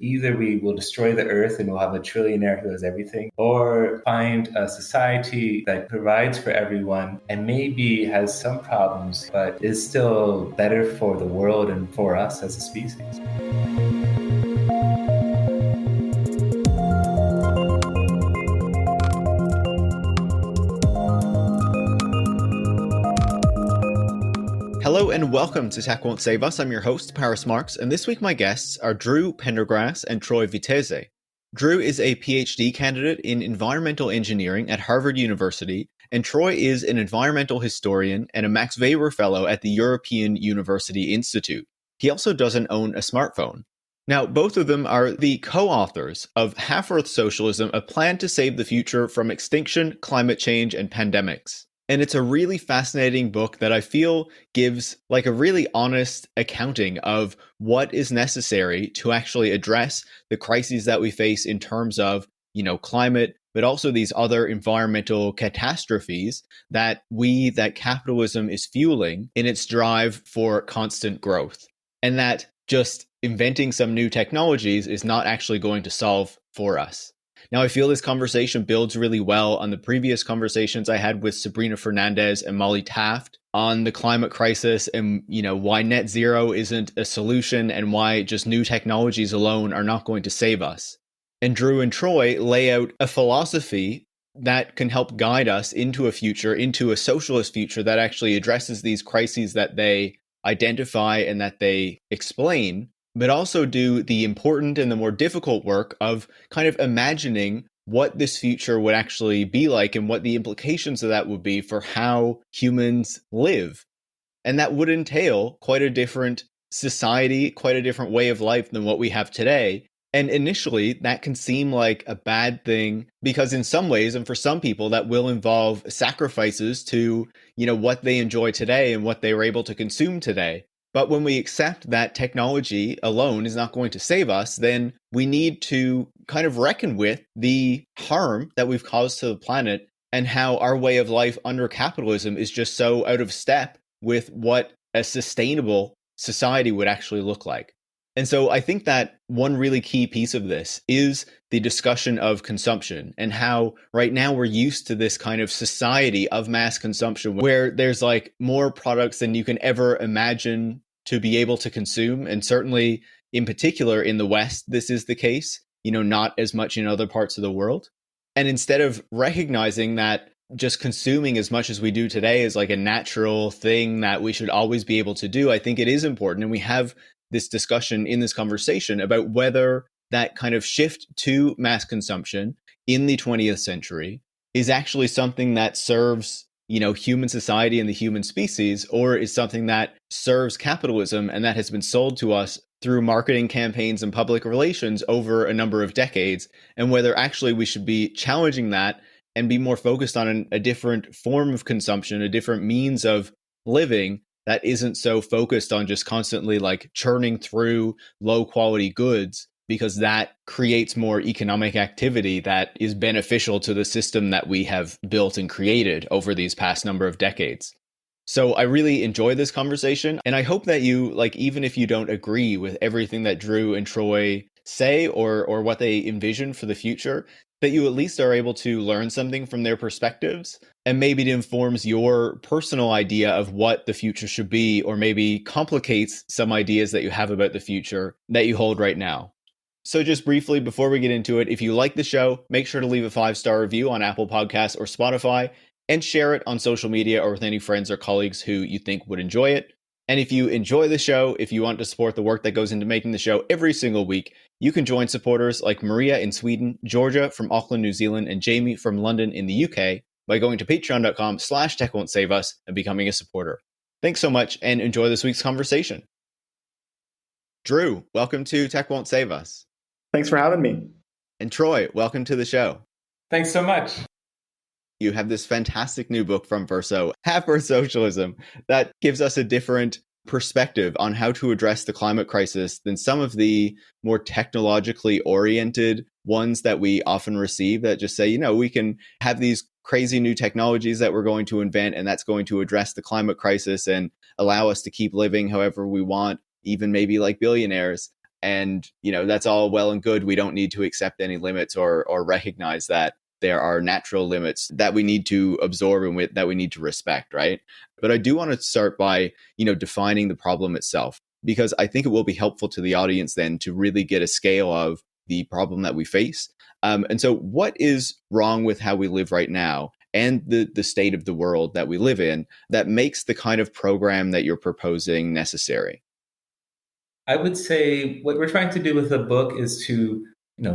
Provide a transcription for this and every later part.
either we will destroy the earth and we'll have a trillionaire who has everything, or find a society that provides for everyone and maybe has some problems, but is still better for the world and for us as a species. Hello and welcome to Tech Won't Save Us. I'm your host, Paris Marx, and this week my guests are Drew Pendergrass and Troy Vettese. Drew is a PhD candidate in environmental engineering at Harvard University, and Troy is an environmental historian and a Max Weber Fellow at the European University Institute. He also doesn't own a smartphone. Now, both of them are the co-authors of Half-Earth Socialism, a plan to save the future from extinction, climate change, and pandemics. And it's a really fascinating book that I feel gives like a really honest accounting of what is necessary to actually address the crises that we face in terms of, climate, but also these other environmental catastrophes that capitalism is fueling in its drive for constant growth. And that just inventing some new technologies is not actually going to solve for us. Now, I feel this conversation builds really well on the previous conversations I had with Sabrina Fernandez and Molly Taft on the climate crisis and, why net zero isn't a solution and why just new technologies alone are not going to save us. And Drew and Troy lay out a philosophy that can help guide us into a socialist future that actually addresses these crises that they identify and that they explain, but also do the important and the more difficult work of kind of imagining what this future would actually be like and what the implications of that would be for how humans live. And that would entail quite a different society, quite a different way of life than what we have today. And initially, that can seem like a bad thing because in some ways, and for some people, that will involve sacrifices to, what they enjoy today and what they were able to consume today. But when we accept that technology alone is not going to save us, then we need to kind of reckon with the harm that we've caused to the planet and how our way of life under capitalism is just so out of step with what a sustainable society would actually look like. And so I think that one really key piece of this is the discussion of consumption and how right now we're used to this kind of society of mass consumption where there's like more products than you can ever imagine to be able to consume. And certainly in particular in the West, this is the case, not as much in other parts of the world. And instead of recognizing that just consuming as much as we do today is like a natural thing that we should always be able to do, I think it is important. And we have this discussion in this conversation about whether that kind of shift to mass consumption in the 20th century is actually something that serves, human society and the human species, or is something that serves capitalism and that has been sold to us through marketing campaigns and public relations over a number of decades, and whether actually we should be challenging that and be more focused on a different form of consumption, a different means of living that isn't so focused on just constantly like churning through low quality goods, because that creates more economic activity that is beneficial to the system that we have built and created over these past number of decades. So I really enjoy this conversation, and I hope that you, like, even if you don't agree with everything that Drew and Troy say or what they envision for the future, that you at least are able to learn something from their perspectives, and maybe it informs your personal idea of what the future should be, or maybe complicates some ideas that you have about the future that you hold right now. So just briefly, before we get into it, if you like the show, make sure to leave a 5-star review on Apple Podcasts or Spotify, and share it on social media or with any friends or colleagues who you think would enjoy it. And if you enjoy the show, if you want to support the work that goes into making the show every single week, you can join supporters like Maria in Sweden, Georgia from Auckland, New Zealand, and Jamie from London in the UK by going to patreon.com/techwon'tsaveus and becoming a supporter. Thanks so much and enjoy this week's conversation. Drew, welcome to Tech Won't Save Us. Thanks for having me. And Troy, welcome to the show. Thanks so much. You have this fantastic new book from Verso, Half-Earth Socialism, that gives us a different perspective on how to address the climate crisis than some of the more technologically oriented ones that we often receive that just say, we can have these crazy new technologies that we're going to invent, and that's going to address the climate crisis and allow us to keep living however we want, even maybe like billionaires. And, that's all well and good. We don't need to accept any limits or recognize that there are natural limits that we need to absorb and that we need to respect, right? But I do want to start by, defining the problem itself, because I think it will be helpful to the audience then to really get a scale of the problem that we face. And so what is wrong with how we live right now and the state of the world that we live in that makes the kind of program that you're proposing necessary? I would say what we're trying to do with the book is to,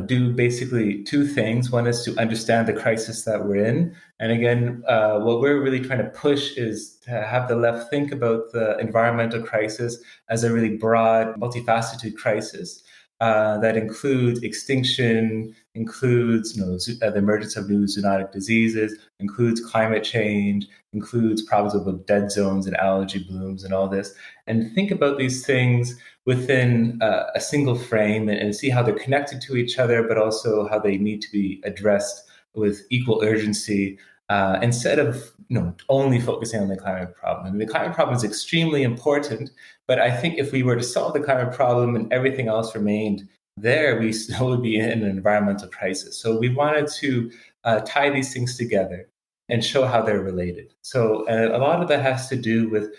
do basically two things. One is to understand the crisis that we're in, and again, what we're really trying to push is to have the left think about the environmental crisis as a really broad, multifaceted crisis that includes extinction, includes the emergence of new zoonotic diseases, includes climate change, includes problems with dead zones and algae blooms and all this, and think about these things within a single frame and see how they're connected to each other, but also how they need to be addressed with equal urgency instead of only focusing on the climate problem. I mean, the climate problem is extremely important, but I think if we were to solve the climate problem and everything else remained there, we still would be in an environmental crisis. So we wanted to tie these things together and show how they're related. So a lot of that has to do with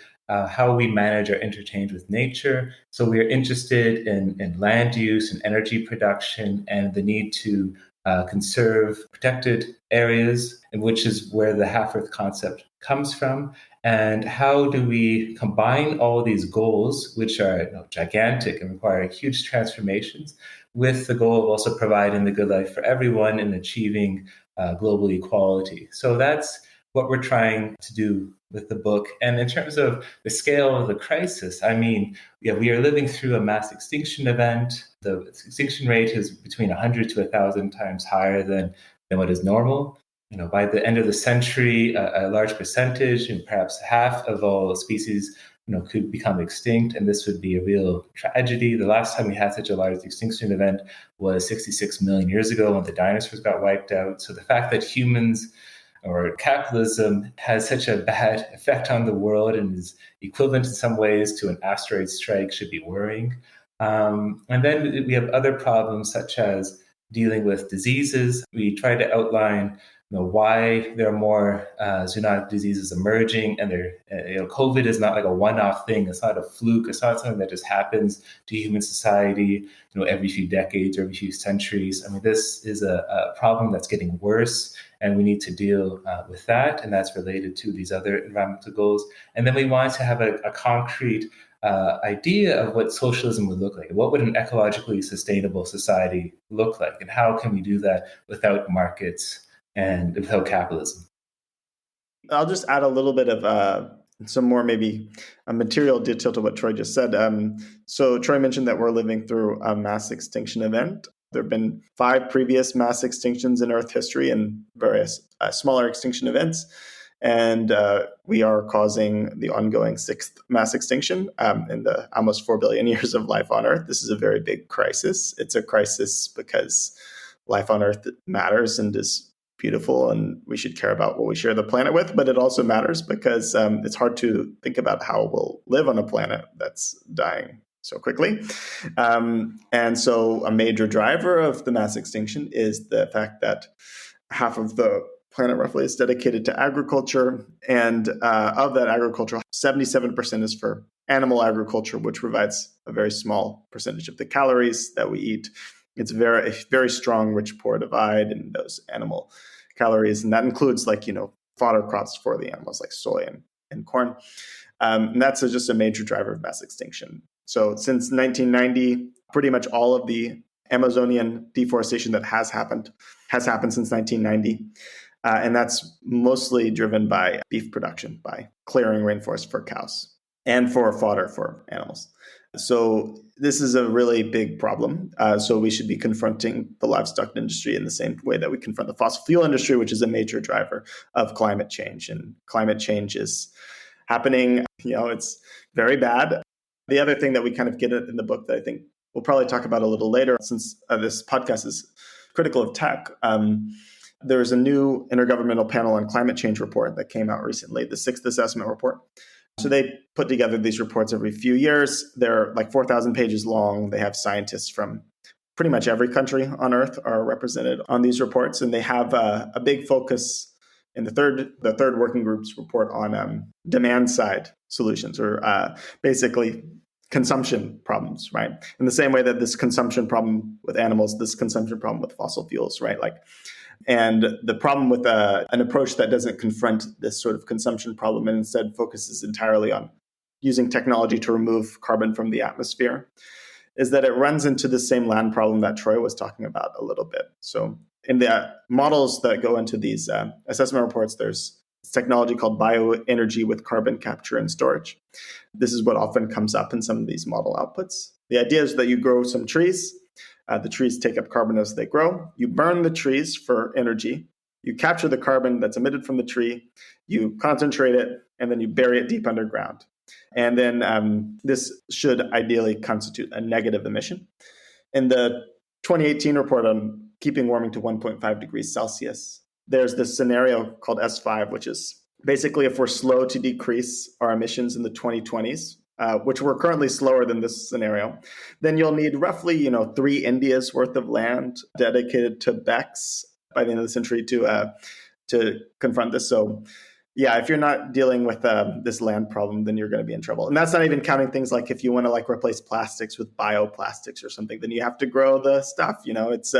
how we manage our interchange with nature. So we are interested in land use and energy production and the need to conserve protected areas, which is where the half-Earth concept comes from. And how do we combine all these goals, which are gigantic and require huge transformations, with the goal of also providing the good life for everyone and achieving global equality. So that's what we're trying to do with the book. And in terms of the scale of the crisis, I mean, we are living through a mass extinction event. The extinction rate is between 100 to 1,000 times higher than what is normal. By the end of the century, a large percentage, and perhaps half of all species, could become extinct, and this would be a real tragedy. The last time we had such a large extinction event was 66 million years ago when the dinosaurs got wiped out. So the fact that humans or capitalism has such a bad effect on the world and is equivalent in some ways to an asteroid strike should be worrying. And then we have other problems such as dealing with diseases. We try to outline why there are more zoonotic diseases emerging, and COVID is not like a one-off thing. It's not a fluke. It's not something that just happens to human society, every few decades or every few centuries. I mean, this is a problem that's getting worse, and we need to deal with that, and that's related to these other environmental goals. And then we want to have a concrete idea of what socialism would look like. What would an ecologically sustainable society look like, and how can we do that without markets and without capitalism? I'll just add a little bit of some more maybe a material detail to what Troy just said. So Troy mentioned that we're living through a mass extinction event. There have been 5 previous mass extinctions in Earth history and various smaller extinction events. And we are causing the ongoing 6th mass extinction in the almost 4 billion years of life on Earth. This is a very big crisis. It's a crisis because life on Earth matters and is beautiful, and we should care about what we share the planet with. But it also matters because it's hard to think about how we'll live on a planet that's dying so quickly. And so a major driver of the mass extinction is the fact that half of the planet roughly is dedicated to agriculture. And of that agriculture, 77% is for animal agriculture, which provides a very small percentage of the calories that we eat. It's a very strong rich-poor divide in those animal calories. And that includes fodder crops for the animals like soy and corn. And that's just a major driver of mass extinction. So since 1990, pretty much all of the Amazonian deforestation that has happened since 1990. And that's mostly driven by beef production, by clearing rainforest for cows and for fodder for animals. So this is a really big problem. So we should be confronting the livestock industry in the same way that we confront the fossil fuel industry, which is a major driver of climate change. And climate change is happening. It's very bad. The other thing that we kind of get in the book that I think we'll probably talk about a little later, since this podcast is critical of tech, there's a new Intergovernmental Panel on Climate Change report that came out recently, the 6th Assessment Report. So they put together these reports every few years. They're like 4,000 pages long. They have scientists from pretty much every country on Earth are represented on these reports, and they have a big focus in the third working group's report on demand side solutions, or basically consumption problems, right? In the same way that this consumption problem with animals, this consumption problem with fossil fuels, right? And the problem with an approach that doesn't confront this sort of consumption problem and instead focuses entirely on using technology to remove carbon from the atmosphere is that it runs into the same land problem that Troy was talking about a little bit. So in the models that go into these assessment reports, there's technology called bioenergy with carbon capture and storage. This is what often comes up in some of these model outputs. The idea is that you grow some trees. The trees take up carbon as they grow. You burn the trees for energy. You capture the carbon that's emitted from the tree. You concentrate it, and then you bury it deep underground. And then this should ideally constitute a negative emission. In the 2018 report on keeping warming to 1.5 degrees Celsius, there's this scenario called S5, which is basically if we're slow to decrease our emissions in the 2020s, which we're currently slower than this scenario, then you'll need roughly 3 Indias worth of land dedicated to BECCS by the end of the century to confront this. So yeah, if you're not dealing with this land problem, then you're going to be in trouble. And that's not even counting things like if you want to replace plastics with bioplastics or something, then you have to grow the stuff. It's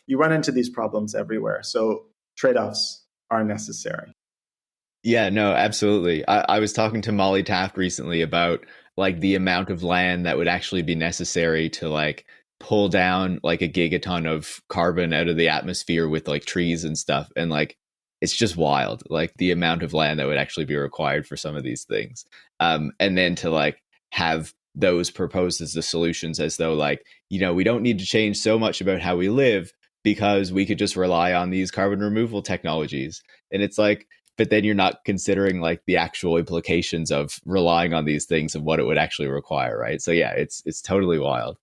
you run into these problems everywhere. So trade-offs are necessary. Yeah, no, absolutely. I was talking to Molly Taft recently about the amount of land that would actually be necessary to pull down a gigaton of carbon out of the atmosphere with trees and stuff. And it's just wild, the amount of land that would actually be required for some of these things. And then to have those proposed as the solutions as though we don't need to change so much about how we live because we could just rely on these carbon removal technologies. And it's but then you're not considering the actual implications of relying on these things and what it would actually require, right? So yeah, it's totally wild.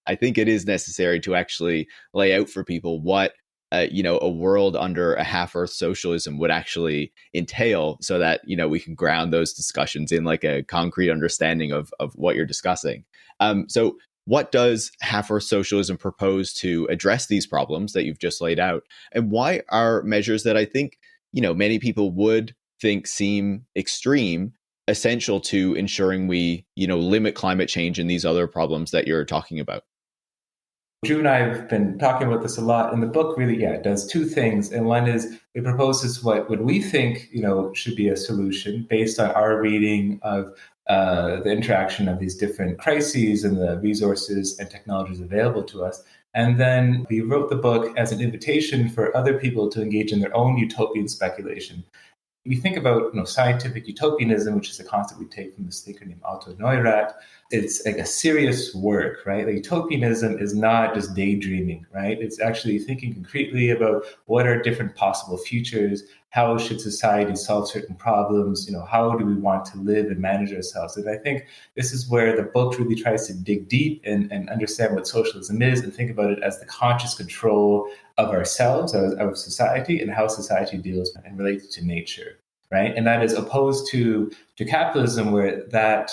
I think it is necessary to actually lay out for people what a world under a half-Earth socialism would actually entail, so that we can ground those discussions in a concrete understanding of what you're discussing. So what does half-Earth socialism propose to address these problems that you've just laid out, and why are measures that I think many people would think seem extreme essential to ensuring we limit climate change and these other problems that you're talking about? Drew and I have been talking about this a lot, and the book really, it does 2 things. And one is it proposes what we think, should be a solution based on our reading of the interaction of these different crises and the resources and technologies available to us. And then we wrote the book as an invitation for other people to engage in their own utopian speculation. We think about scientific utopianism, which is a concept we take from this thinker named Otto Neurath. It's a serious work, right? Utopianism is not just daydreaming, right? It's actually thinking concretely about what are different possible futures, how should society solve certain problems, how do we want to live and manage ourselves? And I think this is where the book really tries to dig deep and understand what socialism is and think about it as the conscious control of ourselves, of society, and how society deals and relates to nature, right? And that is opposed to capitalism, where that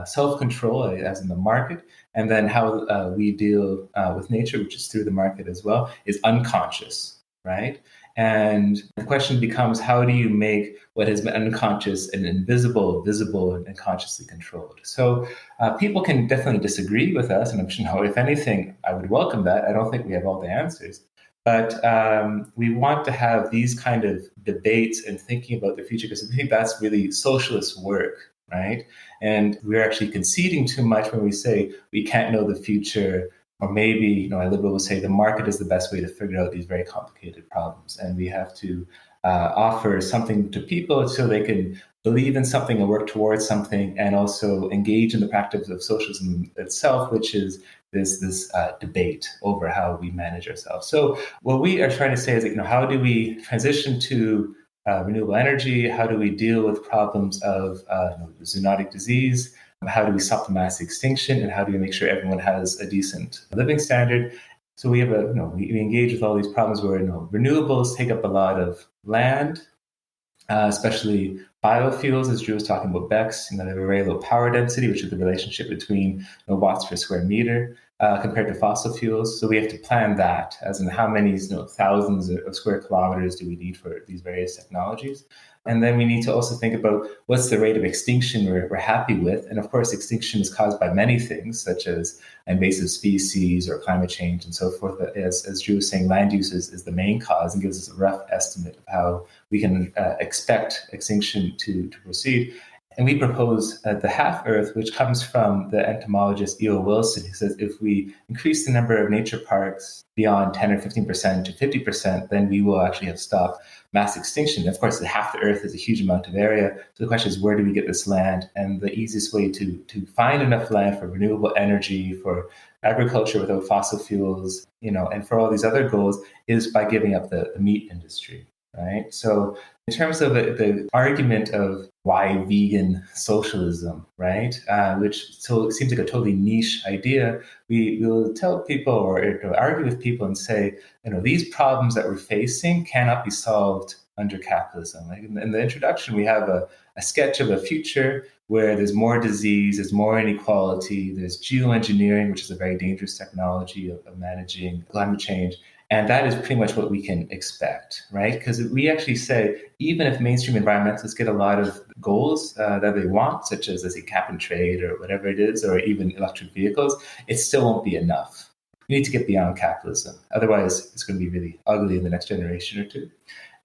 self-control, as in the market, and then how we deal with nature, which is through the market as well, is unconscious, right? And the question becomes, how do you make what has been unconscious and invisible, visible, and consciously controlled? So people can definitely disagree with us, and I'm sure, if anything, I would welcome that. I don't think we have all the answers. But we want to have these kind of debates and thinking about the future, because I think that's really socialist work, right? And we're actually conceding too much when we say we can't know the future, or maybe, a liberal will say the market is the best way to figure out these very complicated problems. And we have to offer something to people so they can believe in something and work towards something, and also engage in the practice of socialism itself, which is this debate over how we manage ourselves. So what we are trying to say is, how do we transition to renewable energy? How do we deal with problems of zoonotic disease? How do we stop the mass extinction? And how do we make sure everyone has a decent living standard? So we have we engage with all these problems where renewables take up a lot of land, especially Biofuels, as Drew was talking about BECCS, they have a very low power density, which is the relationship between watts per square meter compared to fossil fuels. So we have to plan that, as in how many thousands of square kilometers do we need for these various technologies. And then we need to also think about what's the rate of extinction we're happy with. And of course, extinction is caused by many things, such as invasive species or climate change and so forth. As Drew was saying, land use is the main cause and gives us a rough estimate of how we can expect extinction to proceed. And we propose the half Earth, which comes from the entomologist E.O. Wilson, who says if we increase the number of nature parks beyond 10 or 15% to 50%, then we will actually have stopped mass extinction. Of course, half the Earth is a huge amount of area. So the question is, where do we get this land? And the easiest way to find enough land for renewable energy, for agriculture without fossil fuels, and for all these other goals is by giving up the meat industry, right? So in terms of the argument of why vegan socialism, right, which seems like a totally niche idea, we will tell people or argue with people and say, these problems that we're facing cannot be solved under capitalism. Like in the introduction, we have a sketch of a future where there's more disease, there's more inequality, there's geoengineering, which is a very dangerous technology of managing climate change. And that is pretty much what we can expect, right? Because we actually say, even if mainstream environmentalists get a lot of goals that they want, such as, let's say, cap and trade or whatever it is, or even electric vehicles, it still won't be enough. We need to get beyond capitalism. Otherwise, it's going to be really ugly in the next generation or two.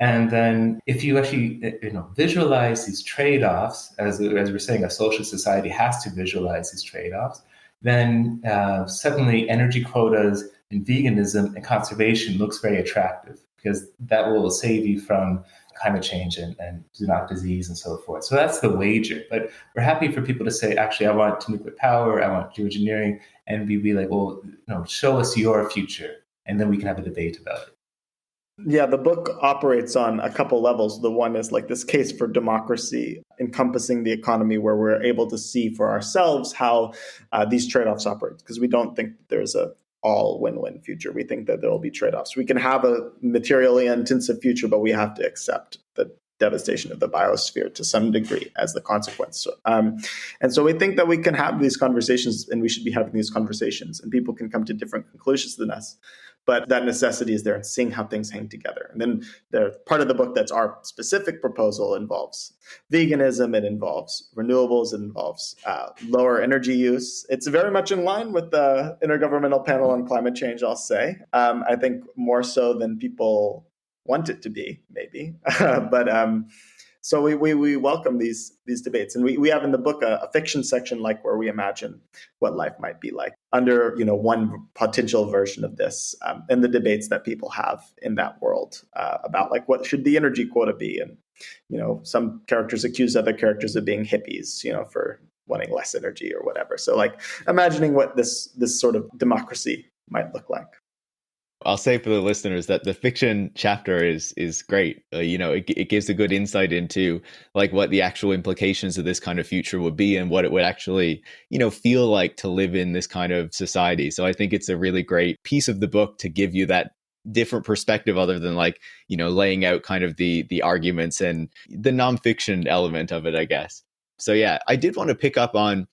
And then if you actually visualize these trade-offs, as we're saying, a social society has to visualize these trade-offs, then suddenly energy quotas and veganism and conservation looks very attractive, because that will save you from climate change and zoonotic disease and so forth. So that's the wager. But we're happy for people to say, actually, I want nuclear power, I want geoengineering, and we'd be like, well, show us your future, and then we can have a debate about it. Yeah, the book operates on a couple levels. The one is like this case for democracy, encompassing the economy, where we're able to see for ourselves how these trade-offs operate, because we don't think there's a all win-win future. We think that there will be trade-offs. We can have a materially intensive future, but we have to accept the devastation of the biosphere to some degree as the consequence. And so we think that we can have these conversations, and we should be having these conversations, and people can come to different conclusions than us. But that necessity is there in seeing how things hang together. And then the part of the book that's our specific proposal involves veganism, it involves renewables, it involves lower energy use. It's very much in line with the Intergovernmental Panel on Climate Change, I'll say. I think more so than people want it to be, maybe. So we welcome these debates, and we have in the book a fiction section, like where we imagine what life might be like under one potential version of this, and the debates that people have in that world about like what should the energy quota be, and some characters accuse other characters of being hippies, for wanting less energy or whatever. So like imagining what this sort of democracy might look like. I'll say for the listeners that the fiction chapter is great. It gives a good insight into like what the actual implications of this kind of future would be and what it would actually, feel like to live in this kind of society. So I think it's a really great piece of the book to give you that different perspective, other than like, laying out kind of the arguments and the nonfiction element of it, I guess. So yeah, I did want to pick up on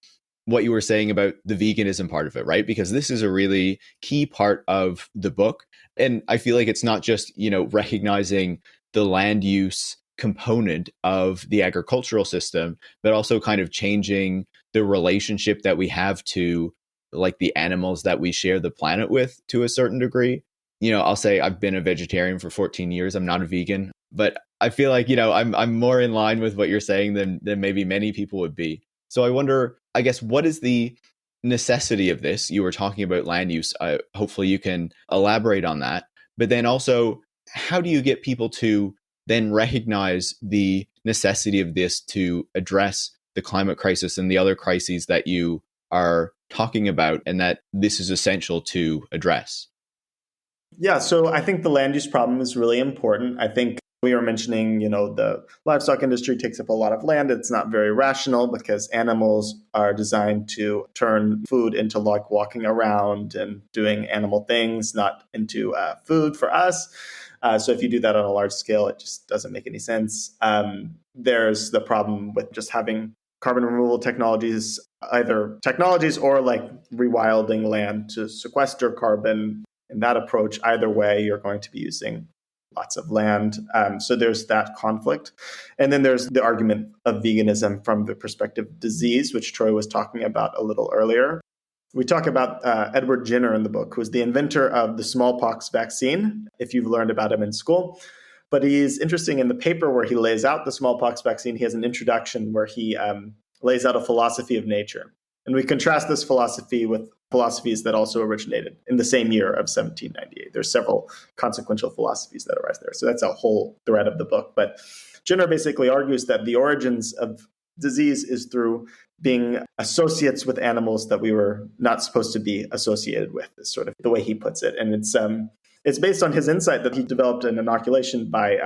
what you were saying about the veganism part of it, right? Because this is a really key part of the book. And I feel like it's not just, recognizing the land use component of the agricultural system, but also kind of changing the relationship that we have to like the animals that we share the planet with to a certain degree. I'll say I've been a vegetarian for 14 years. I'm not a vegan, but I feel like, I'm more in line with what you're saying than maybe many people would be. So I wonder, I guess, what is the necessity of this? You were talking about land use. Hopefully you can elaborate on that. But then also, how do you get people to then recognize the necessity of this to address the climate crisis and the other crises that you are talking about, and that this is essential to address? Yeah, so I think the land use problem is really important. I think we were mentioning, the livestock industry takes up a lot of land. It's not very rational because animals are designed to turn food into like walking around and doing animal things, not into food for us. So if you do that on a large scale, it just doesn't make any sense. there's the problem with just having carbon removal technologies, either technologies or like rewilding land to sequester carbon. In that approach, either way, you're going to be using lots of land. So there's that conflict. And then there's the argument of veganism from the perspective of disease, which Troy was talking about a little earlier. We talk about Edward Jenner in the book, who's the inventor of the smallpox vaccine, if you've learned about him in school. But he's interesting in the paper where he lays out the smallpox vaccine. He has an introduction where he lays out a philosophy of nature. And we contrast this philosophy with philosophies that also originated in the same year of 1798. There's several consequential philosophies that arise there. So that's a whole thread of the book. But Jenner basically argues that the origins of disease is through being associates with animals that we were not supposed to be associated with, is sort of the way he puts it. And it's based on his insight that he developed an inoculation by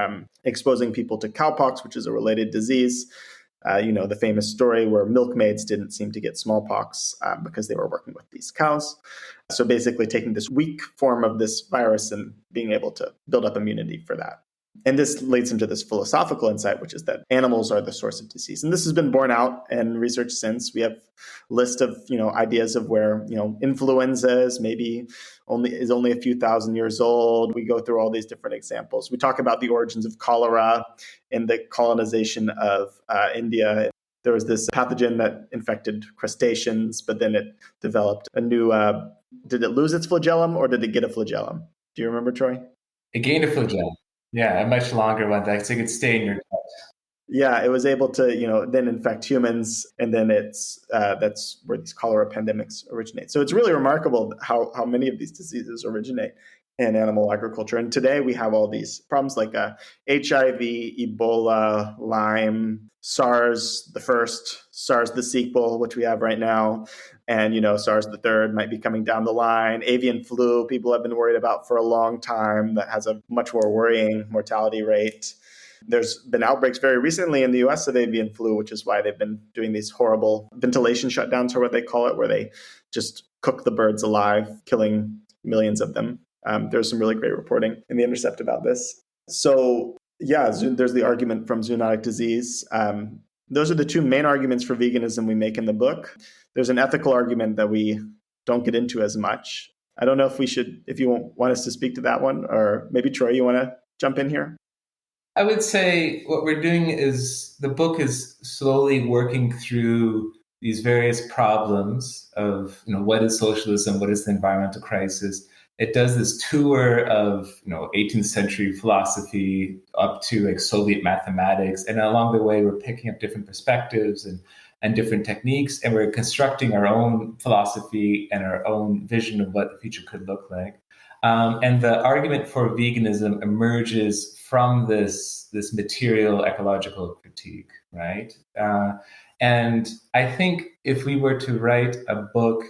exposing people to cowpox, which is a related disease. The famous story where milkmaids didn't seem to get smallpox because they were working with these cows. So basically taking this weak form of this virus and being able to build up immunity for that. And this leads him to this philosophical insight, which is that animals are the source of disease. And this has been borne out in research since. We have a list of, ideas of where, influenza is only a few thousand years old. We go through all these different examples. We talk about the origins of cholera and the colonization of India. There was this pathogen that infected crustaceans, but then it developed a new, did it lose its flagellum or did it get a flagellum? Do you remember, Troy? It gained a flagellum. Yeah, a much longer one that could stay in your gut. Yeah, it was able to, then infect humans, and then that's where these cholera pandemics originate. So it's really remarkable how many of these diseases originate in animal agriculture. And today we have all these problems like HIV, Ebola, Lyme, SARS the first, SARS the sequel, which we have right now, and SARS the third might be coming down the line. Avian flu, people have been worried about for a long time. That has a much more worrying mortality rate. There's been outbreaks very recently in the US of avian flu, which is why they've been doing these horrible ventilation shutdowns, or what they call it, where they just cook the birds alive, killing millions of them. There's some really great reporting in The Intercept about this. So yeah, there's the argument from zoonotic disease. Those are the two main arguments for veganism we make in the book. There's an ethical argument that we don't get into as much. I don't know if you want us to speak to that one, or maybe Troy, you want to jump in here? I would say what we're doing is the book is slowly working through these various problems of, what is socialism? What is the environmental crisis? It does this tour of, 18th century philosophy up to like Soviet mathematics. And along the way, we're picking up different perspectives and different techniques, and we're constructing our own philosophy and our own vision of what the future could look like. And the argument for veganism emerges from this material ecological critique, right? And I think if we were to write a book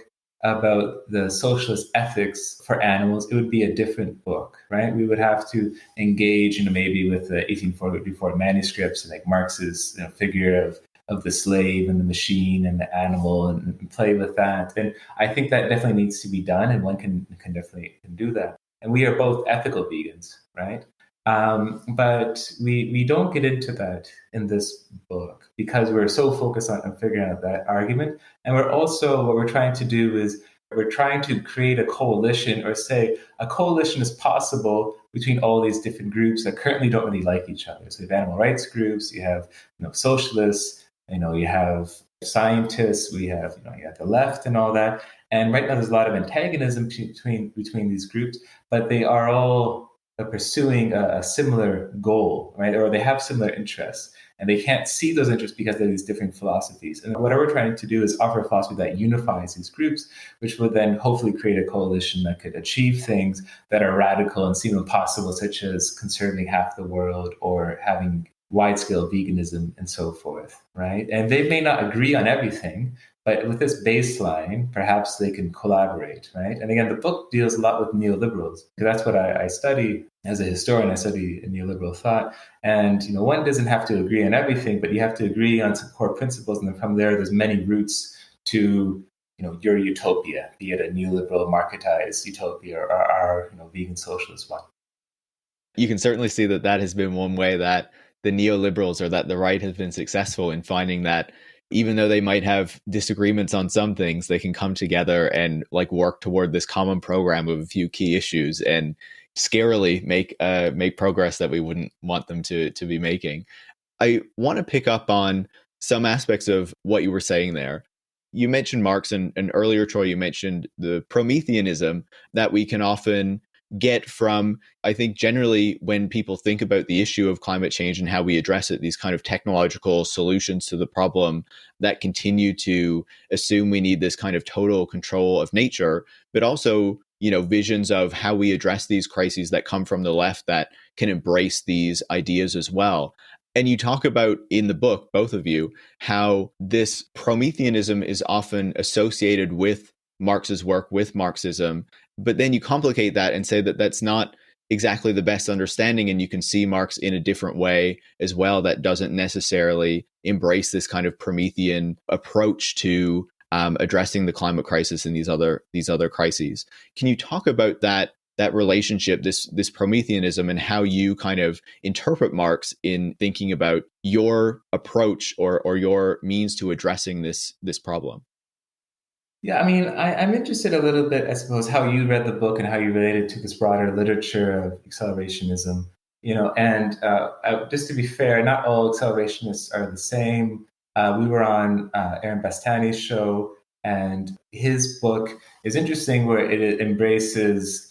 about the socialist ethics for animals, it would be a different book, right? We would have to engage, maybe with the 1844 manuscripts and like Marx's figure of the slave and the machine and the animal and play with that. And I think that definitely needs to be done, and one can definitely do that. And we are both ethical vegans, right? But we don't get into that in this book because we're so focused on figuring out that argument. And what we're trying to do is we're trying to create a coalition, or say a coalition is possible between all these different groups that currently don't really like each other. So you have animal rights groups, you have socialists, you have scientists, you have the left and all that. And right now there's a lot of antagonism between these groups, but they are all pursuing a similar goal, right? Or they have similar interests, and they can't see those interests because they're these different philosophies. And what we're trying to do is offer a philosophy that unifies these groups, which would then hopefully create a coalition that could achieve things that are radical and seem impossible, such as conserving half the world or having wide-scale veganism and so forth, right? And they may not agree on everything, but with this baseline, perhaps they can collaborate, right? And again, the book deals a lot with neoliberals, because that's what I study as a historian. I study neoliberal thought. And, one doesn't have to agree on everything, but you have to agree on some core principles. And then from there's many routes to, your utopia, be it a neoliberal marketized utopia or our, vegan socialist one. You can certainly see that has been one way that the neoliberals, or that the right has been successful in finding that even though they might have disagreements on some things, they can come together and like work toward this common program of a few key issues and scarily make progress that we wouldn't want them to be making. I want to pick up on some aspects of what you were saying there. You mentioned Marx, and earlier, Troy, you mentioned the Prometheanism that we can often get from, I think, generally when people think about the issue of climate change and how we address it, these kind of technological solutions to the problem that continue to assume we need this kind of total control of nature, but also, visions of how we address these crises that come from the left that can embrace these ideas as well. And you talk about in the book, both of you, how this Prometheanism is often associated with Marx's work, with Marxism, but then you complicate that and say that that's not exactly the best understanding, and you can see Marx in a different way as well that doesn't necessarily embrace this kind of Promethean approach to addressing the climate crisis and these other crises. Can you talk about that relationship, this Prometheanism, and how you kind of interpret Marx in thinking about your approach or your means to addressing this problem? Yeah, I mean, I'm interested a little bit, I suppose, how you read the book and how you related to this broader literature of accelerationism. And just to be fair, not all accelerationists are the same. We were on Aaron Bastani's show, and his book is interesting where it embraces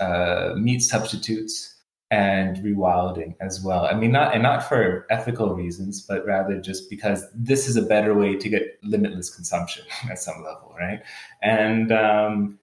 meat substitutes and rewilding as well. I mean, not for ethical reasons, but rather just because this is a better way to get limitless consumption at some level, right? And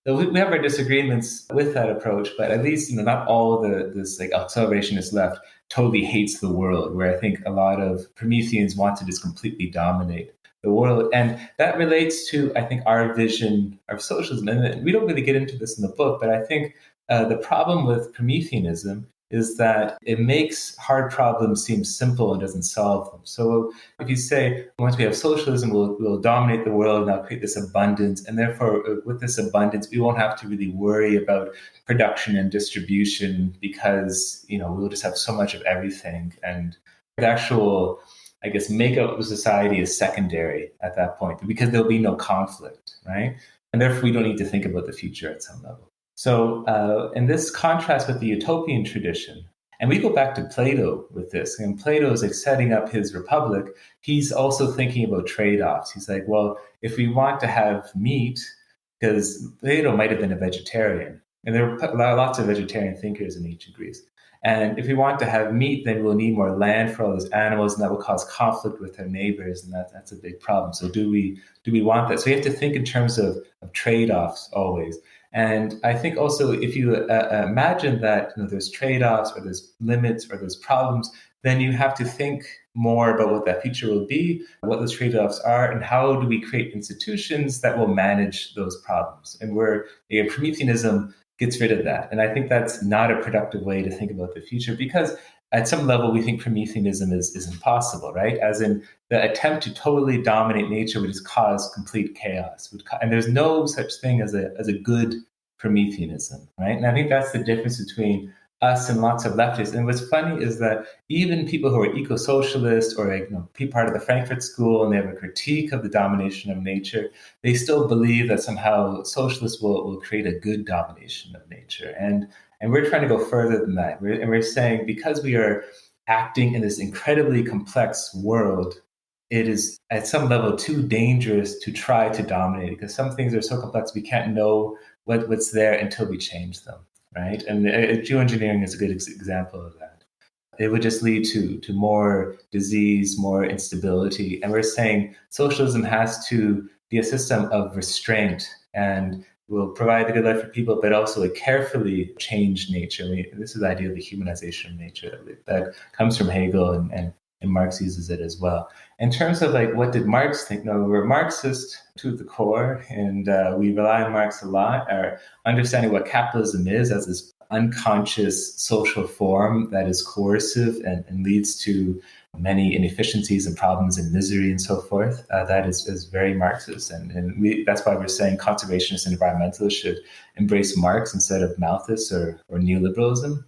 we have our disagreements with that approach, but at least not all this like accelerationist left totally hates the world, where I think a lot of Prometheans want to just completely dominate the world. And that relates to, I think, our vision of socialism. And we don't really get into this in the book, but I think the problem with Prometheanism is that it makes hard problems seem simple and doesn't solve them. So if you say, once we have socialism, we'll dominate the world and now create this abundance. And therefore, with this abundance, we won't have to really worry about production and distribution because, we'll just have so much of everything. And the actual, I guess, makeup of society is secondary at that point because there'll be no conflict, right? And therefore, we don't need to think about the future at some level. So in this contrast with the utopian tradition, and we go back to Plato with this, and Plato is like setting up his republic, he's also thinking about trade-offs. He's like, well, if we want to have meat, because Plato might have been a vegetarian, and there are lots of vegetarian thinkers in ancient Greece. And if we want to have meat, then we'll need more land for all those animals, and that will cause conflict with our neighbors, and that's a big problem. So do we want that? So we have to think in terms of trade-offs always. And I think also if you imagine that there's trade-offs or there's limits or there's problems, then you have to think more about what that future will be, what those trade-offs are, and how do we create institutions that will manage those problems. And where Prometheanism gets rid of that. And I think that's not a productive way to think about the future because at some level we think Prometheanism is impossible, right? As in the attempt to totally dominate nature would just cause complete chaos. And there's no such thing as a good Prometheanism, right? And I think that's the difference between us and lots of leftists. And what's funny is that even people who are eco-socialists or part of the Frankfurt School and they have a critique of the domination of nature, they still believe that somehow socialists will create a good domination of nature. And we're trying to go further than that. We're saying because we are acting in this incredibly complex world, it is at some level too dangerous to try to dominate it because some things are so complex we can't know what's there until we change them. Right, and geoengineering is a good example of that. It would just lead to more disease, more instability. And we're saying socialism has to be a system of restraint and will provide a good life for people, but also carefully change nature. This is the idea of the humanization of nature that comes from Hegel and Marx uses it as well. In terms of what did Marx think? No, we're Marxist to the core, and we rely on Marx a lot. Our understanding what capitalism is as this unconscious social form that is coercive and leads to many inefficiencies and problems and misery and so forth, that is very Marxist. And that's why we're saying conservationists and environmentalists should embrace Marx instead of Malthus or neoliberalism.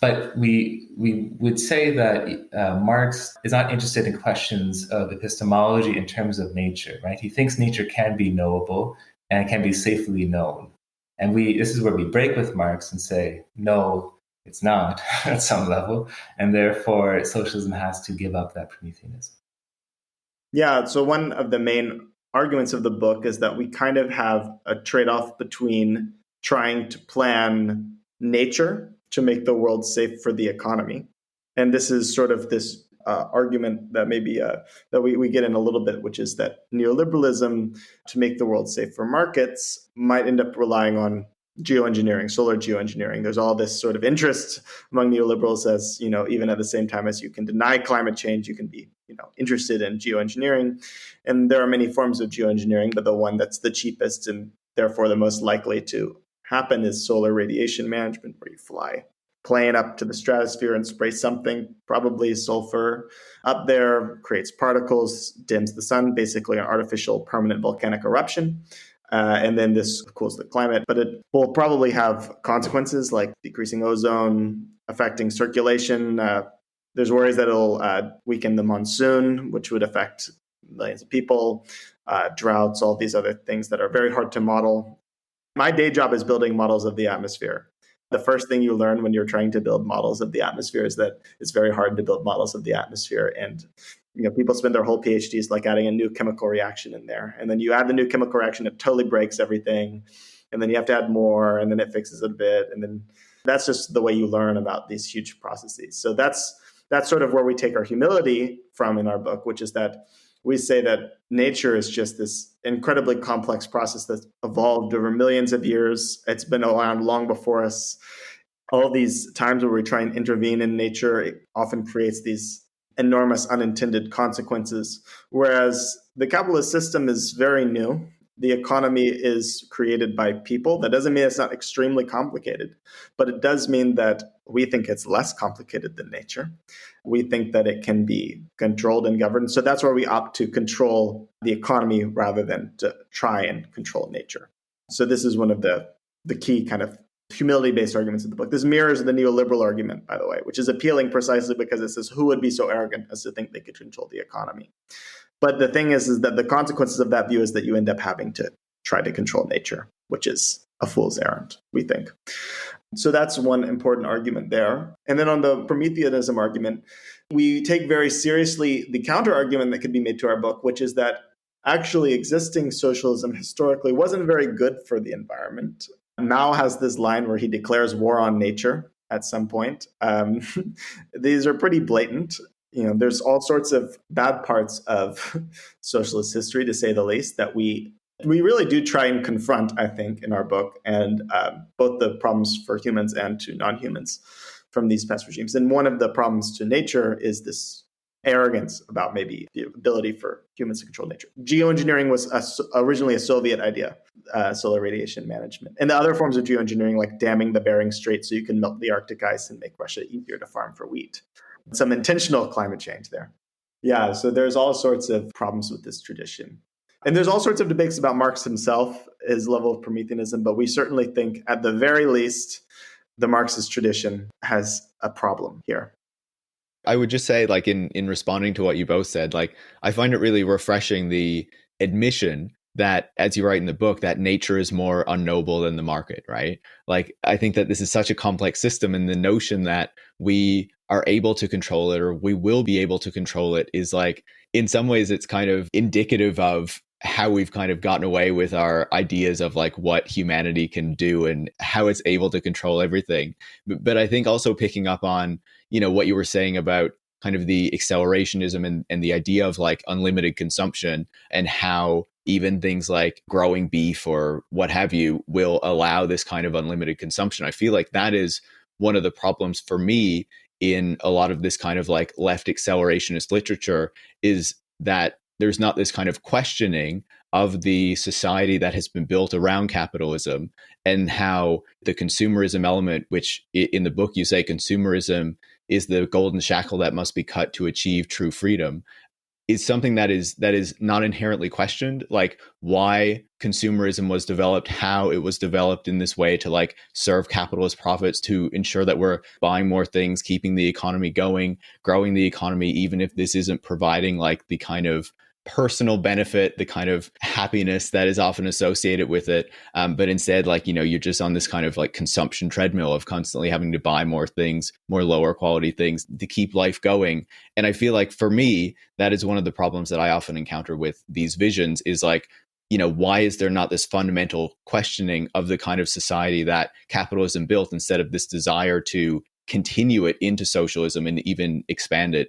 But we would say that Marx is not interested in questions of epistemology in terms of nature, right? He thinks nature can be knowable and can be safely known. And this is where we break with Marx and say, no, it's not at some level. And therefore, socialism has to give up that Prometheanism. Yeah, so one of the main arguments of the book is that we kind of have a trade-off between trying to plan nature to make the world safe for the economy. And this is sort of this argument that maybe that we get in a little bit, which is that neoliberalism, to make the world safe for markets, might end up relying on geoengineering, solar geoengineering. There's all this sort of interest among neoliberals as, even at the same time as you can deny climate change, you can be, interested in geoengineering. And there are many forms of geoengineering, but the one that's the cheapest and therefore the most likely to happen is solar radiation management, where you fly a plane up to the stratosphere and spray something, probably sulfur, up there, creates particles, dims the sun, basically an artificial permanent volcanic eruption. And then this cools the climate, but it will probably have consequences like decreasing ozone, affecting circulation. There's worries that it'll weaken the monsoon, which would affect millions of people, droughts, all these other things that are very hard to model. My day job is building models of the atmosphere. The first thing you learn when you're trying to build models of the atmosphere is that it's very hard to build models of the atmosphere. And people spend their whole PhDs like adding a new chemical reaction in there. And then you add the new chemical reaction, it totally breaks everything. And then you have to add more, and then it fixes it a bit. And then that's just the way you learn about these huge processes. So that's sort of where we take our humility from in our book, which is that we say that nature is just this incredibly complex process that's evolved over millions of years. It's been around long before us. All these times where we try and intervene in nature, it often creates these enormous unintended consequences. Whereas the capitalist system is very new. The economy is created by people. That doesn't mean it's not extremely complicated, but it does mean that we think it's less complicated than nature. We think that it can be controlled and governed. So that's where we opt to control the economy rather than to try and control nature. So this is one of the key kind of humility-based arguments of the book. This mirrors the neoliberal argument, by the way, which is appealing precisely because it says who would be so arrogant as to think they could control the economy. But the thing is that the consequences of that view is that you end up having to try to control nature, which is a fool's errand, we think. So that's one important argument there. And then on the Prometheanism argument, we take very seriously the counter-argument that could be made to our book, which is that actually existing socialism historically wasn't very good for the environment. Mao has this line where he declares war on nature at some point. These are pretty blatant. There's all sorts of bad parts of socialist history, to say the least, that we really do try and confront, I think, in our book, and both the problems for humans and to non-humans from these past regimes. And one of the problems to nature is this arrogance about maybe the ability for humans to control nature. Geoengineering was originally a Soviet idea, solar radiation management. And the other forms of geoengineering, like damming the Bering Strait so you can melt the Arctic ice and make Russia easier to farm for wheat. Some intentional climate change there. Yeah, so there's all sorts of problems with this tradition. And there's all sorts of debates about Marx himself, his level of Prometheanism, but we certainly think at the very least, the Marxist tradition has a problem here. I would just say, like, in responding to what you both said, like, I find it really refreshing, the admission that, as you write in the book, that nature is more unknowable than the market, right? Like, I think that this is such a complex system, and the notion that we are able to control it, or we will be able to control it, is like, in some ways, it's kind of indicative of how we've kind of gotten away with our ideas of like what humanity can do and how it's able to control everything. But I think also picking up on, what you were saying about kind of the accelerationism and the idea of like unlimited consumption, and how even things like growing beef or what have you will allow this kind of unlimited consumption. I feel like that is one of the problems for me in a lot of this kind of like left accelerationist literature, is that there's not this kind of questioning of the society that has been built around capitalism, and how the consumerism element, which in the book you say consumerism is the golden shackle that must be cut to achieve true freedom. is something that is not inherently questioned, like why consumerism was developed, how it was developed in this way to like serve capitalist profits, to ensure that we're buying more things, keeping the economy going, growing the economy, even if this isn't providing like the kind of personal benefit, the kind of happiness that is often associated with it. But instead, like, you're just on this kind of like consumption treadmill of constantly having to buy more things, more lower quality things to keep life going. And I feel like for me, that is one of the problems that I often encounter with these visions is like, why is there not this fundamental questioning of the kind of society that capitalism built instead of this desire to continue it into socialism and even expand it,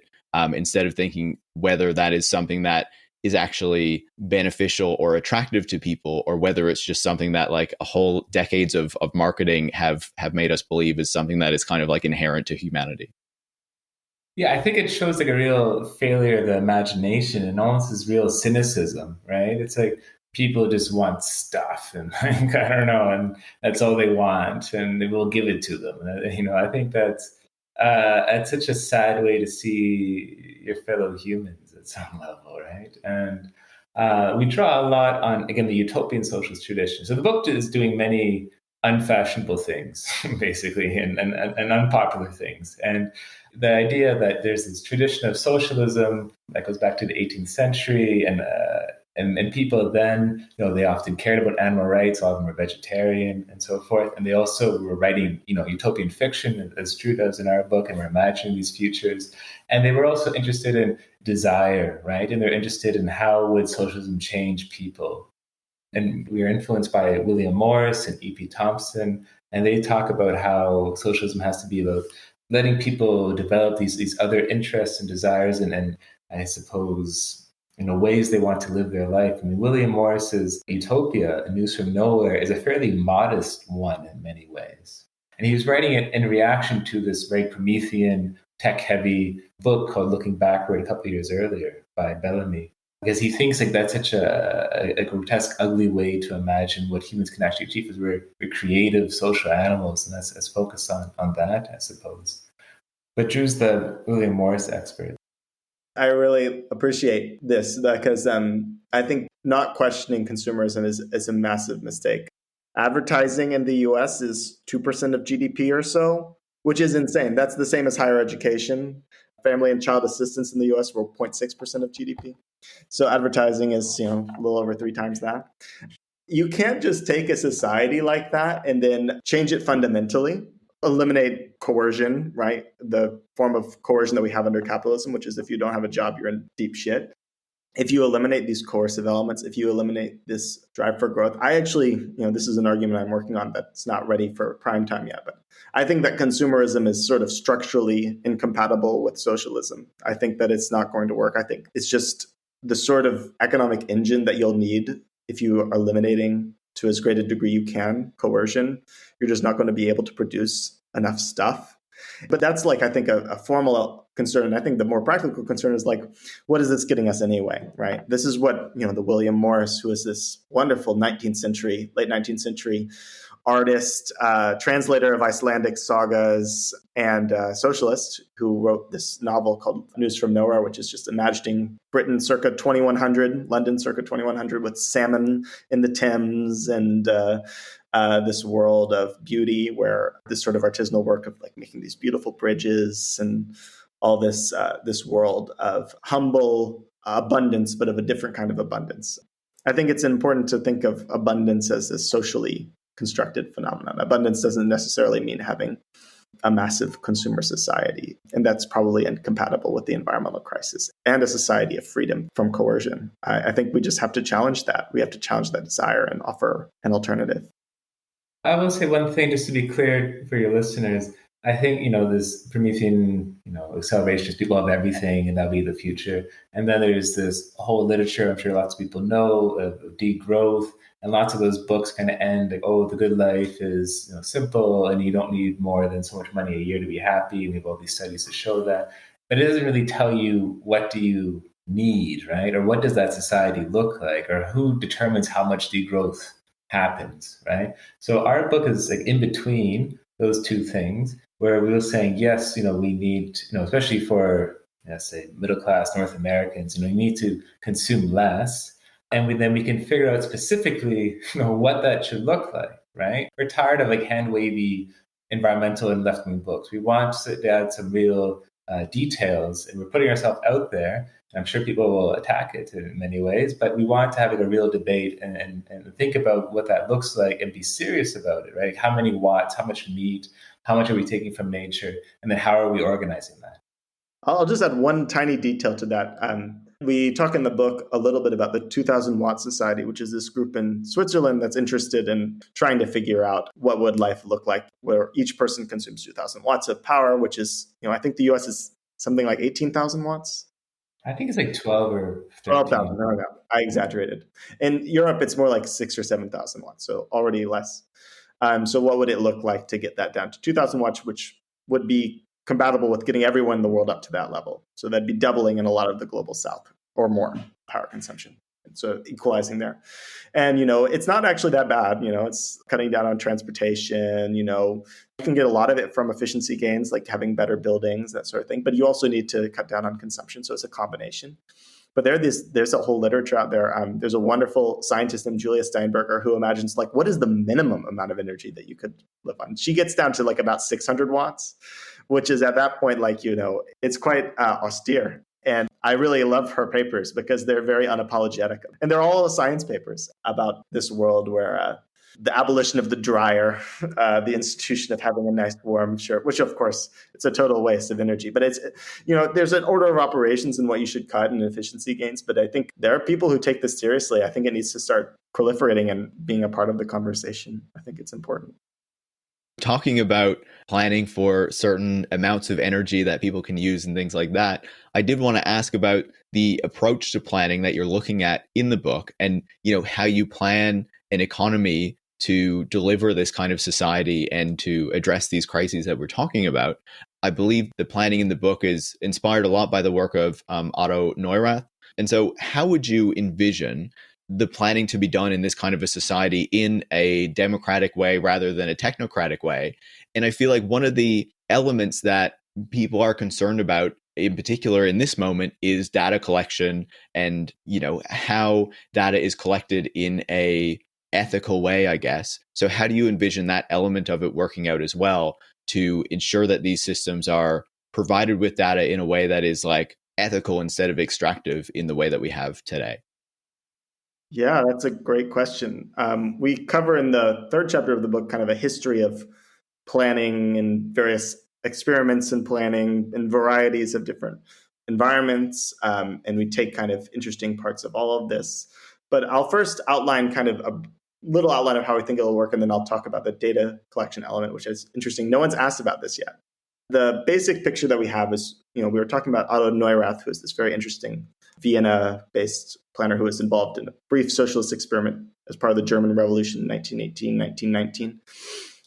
instead of thinking whether that is something that is actually beneficial or attractive to people, or whether it's just something that like a whole decades of marketing have made us believe is something that is kind of like inherent to humanity. Yeah, I think it shows like a real failure of the imagination and almost this real cynicism, right? It's like people just want stuff and like, I don't know, and that's all they want, and they will give it to them. I think that's such a sad way to see your fellow humans at some level, right? And we draw a lot on, again, the utopian socialist tradition. So the book is doing many unfashionable things, basically, and unpopular things. And the idea that there's this tradition of socialism that goes back to the 18th century, and people then, they often cared about animal rights. All of them were vegetarian and so forth. And they also were writing, utopian fiction, as Drew does in our book, and we're imagining these futures. And they were also interested in desire, right? And they're interested in how would socialism change people. And we are influenced by William Morris and E.P. Thompson, and they talk about how socialism has to be about letting people develop these other interests and desires, and I suppose, ways they want to live their life. I mean, William Morris's Utopia, A News from Nowhere, is a fairly modest one in many ways. And he was writing it in reaction to this very Promethean, tech-heavy book called Looking Backward a couple of years earlier by Bellamy. Because he thinks like that's such a grotesque, ugly way to imagine what humans can actually achieve, because we're creative social animals, and let's focus on that, I suppose. But Drew's the William Morris expert. I really appreciate this because I think not questioning consumerism is a massive mistake. Advertising in the US is 2% of GDP or so, which is insane. That's the same as higher education. Family and child assistance in the US were 0.6% of GDP. So advertising is, a little over 3 times that. You can't just take a society like that and then change it fundamentally. Eliminate coercion, right? The form of coercion that we have under capitalism, which is if you don't have a job, you're in deep shit. If you eliminate these coercive elements, if you eliminate this drive for growth, I actually, this is an argument I'm working on that's not ready for prime time yet, but I think that consumerism is sort of structurally incompatible with socialism. I think that it's not going to work. I think it's just the sort of economic engine that you'll need if you are eliminating to as great a degree you can coercion. You're just not going to be able to produce enough stuff. But that's like, I think, a formal concern. I think the more practical concern is like, what is this getting us anyway, right? This is what, the William Morris, who is this wonderful late 19th century artist, translator of Icelandic sagas, and socialist, who wrote this novel called News from Nowhere, which is just imagining Britain circa 2100, London circa 2100, with salmon in the Thames and this world of beauty, where this sort of artisanal work of like making these beautiful bridges and all this world of humble abundance, but of a different kind of abundance. I think it's important to think of abundance as a socially constructed phenomenon. Abundance doesn't necessarily mean having a massive consumer society, and that's probably incompatible with the environmental crisis and a society of freedom from coercion. I think we just have to challenge that. We have to challenge that desire and offer an alternative. I will say one thing just to be clear for your listeners. I think, this Promethean, acceleration is people have everything and that'll be the future. And then there's this whole literature, I'm sure lots of people know, of degrowth. And lots of those books kind of end like, oh, the good life is simple and you don't need more than so much money a year to be happy. And we have all these studies to show that. But it doesn't really tell you what do you need, right? Or what does that society look like? Or who determines how much degrowth happens, right? So our book is like in between those two things, where we were saying, yes, we need, especially for say middle class North Americans, you need to consume less. And then we can figure out specifically, what that should look like, right? We're tired of like hand wavy environmental and left wing books. We want to add some real details, and we're putting ourselves out there. I'm sure people will attack it in many ways, but we want to have like a real debate and think about what that looks like and be serious about it, right? How many watts, how much meat, how much are we taking from nature, and then how are we organizing that? I'll just add one tiny detail to that. We talk in the book a little bit about the 2000 Watt Society, which is this group in Switzerland that's interested in trying to figure out what would life look like where each person consumes 2000 watts of power, which is, I think the US is something like 18,000 watts. I think it's like 12 or 12,000. No, I exaggerated. In Europe, it's more like 6,000 or 7,000 watts, so already less. So what would it look like to get that down to 2,000 watts, which would be compatible with getting everyone in the world up to that level? So that'd be doubling in a lot of the global south or more power consumption. So equalizing there. And, it's not actually that bad. It's cutting down on transportation. You can get a lot of it from efficiency gains, like having better buildings, that sort of thing. But you also need to cut down on consumption. So it's a combination. But there's a whole literature out there. There's a wonderful scientist named Julia Steinberger who imagines like, what is the minimum amount of energy that you could live on? She gets down to like about 600 watts, which is at that point, like, it's quite austere. And I really love her papers because they're very unapologetic. And they're all science papers about this world where the abolition of the dryer, the institution of having a nice warm shirt, which of course it's a total waste of energy. But it's, there's an order of operations in what you should cut and efficiency gains. But I think there are people who take this seriously. I think it needs to start proliferating and being a part of the conversation. I think it's important. Talking about planning for certain amounts of energy that people can use and things like that, I did want to ask about the approach to planning that you're looking at in the book and, how you plan an economy to deliver this kind of society and to address these crises that we're talking about. I believe the planning in the book is inspired a lot by the work of Otto Neurath. And so how would you envision the planning to be done in this kind of a society in a democratic way rather than a technocratic way? And I feel like one of the elements that people are concerned about in particular in this moment is data collection and, how data is collected in a ethical way, I guess. So how do you envision that element of it working out as well to ensure that these systems are provided with data in a way that is like ethical instead of extractive in the way that we have today? Yeah, that's a great question. We cover in the third chapter of the book kind of a history of planning and various experiments in planning in varieties of different environments. And we take kind of interesting parts of all of this. But I'll first outline kind of a little outline of how we think it'll work, and then I'll talk about the data collection element, which is interesting. No one's asked about this yet. The basic picture that we have is, we were talking about Otto Neurath, who is this very interesting Vienna-based planner who was involved in a brief socialist experiment as part of the German Revolution in 1918, 1919.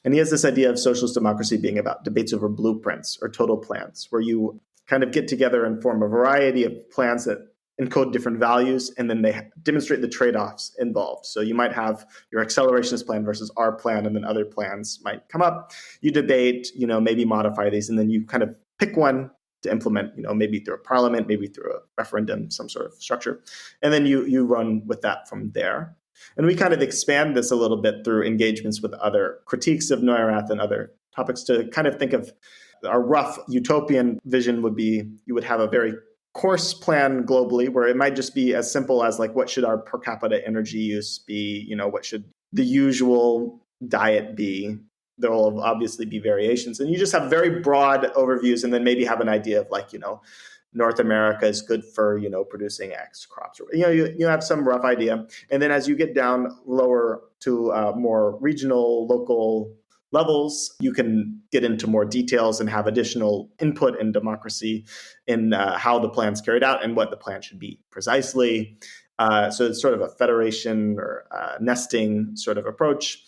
And he has this idea of socialist democracy being about debates over blueprints or total plans, where you kind of get together and form a variety of plans that encode different values, and then they demonstrate the trade-offs involved. So you might have your accelerationist plan versus our plan, and then other plans might come up. You debate, maybe modify these, and then you kind of pick one to implement, maybe through a parliament, maybe through a referendum, some sort of structure. And then you run with that from there. And we kind of expand this a little bit through engagements with other critiques of Neurath and other topics to kind of think of our rough utopian vision would be you would have a very coarse plan globally where it might just be as simple as like, what should our per capita energy use be? What should the usual diet be? There will obviously be variations. And you just have very broad overviews and then maybe have an idea of like, North America is good for, producing X crops. You have some rough idea. And then as you get down lower to more regional, local levels, you can get into more details and have additional input in democracy in how the plan's carried out and what the plan should be precisely. So it's sort of a federation or nesting sort of approach.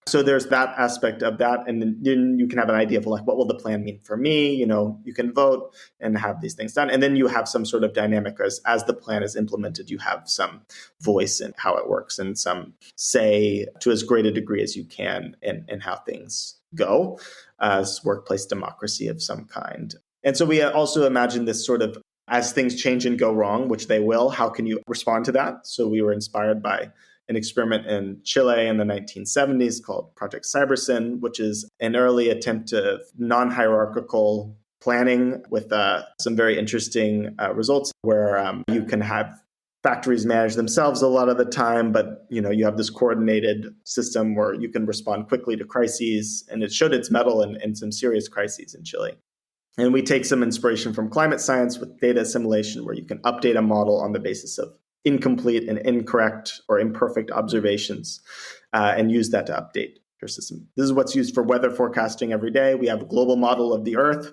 So there's that aspect of that. And then you can have an idea of like, what will the plan mean for me? You can vote and have these things done. And then you have some sort of dynamic as the plan is implemented, you have some voice in how it works and some say to as great a degree as you can in how things go as workplace democracy of some kind. And so we also imagine this sort of, as things change and go wrong, which they will, how can you respond to that? So we were inspired by an experiment in Chile in the 1970s called Project Cybersyn, which is an early attempt of non-hierarchical planning with some very interesting results where you can have factories manage themselves a lot of the time, but you have this coordinated system where you can respond quickly to crises, and it showed its mettle in some serious crises in Chile. And we take some inspiration from climate science with data assimilation, where you can update a model on the basis of incomplete and incorrect or imperfect observations and use that to update your system. This is what's used for weather forecasting every day. We have a global model of the Earth,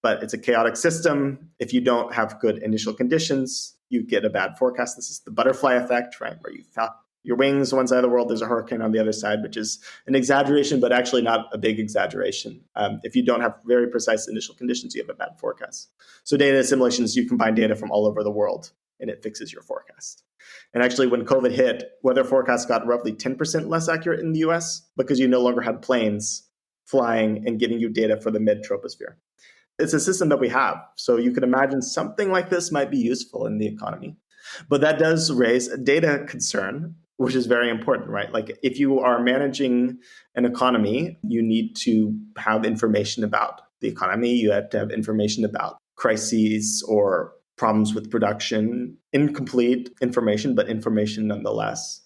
but it's a chaotic system. If you don't have good initial conditions, you get a bad forecast. This is the butterfly effect, right? Where you flap your wings one side of the world, there's a hurricane on the other side, which is an exaggeration, but actually not a big exaggeration. If you don't have very precise initial conditions, you have a bad forecast. So data assimilation is you combine data from all over the world, and it fixes your forecast. And actually, when COVID hit, weather forecasts got roughly 10% less accurate in the US because you no longer had planes flying and giving you data for the mid-troposphere. It's a system that we have. So you could imagine something like this might be useful in the economy. But that does raise a data concern, which is very important, right? Like if you are managing an economy, you need to have information about the economy. You have to have information about crises or problems with production, incomplete information, but information nonetheless.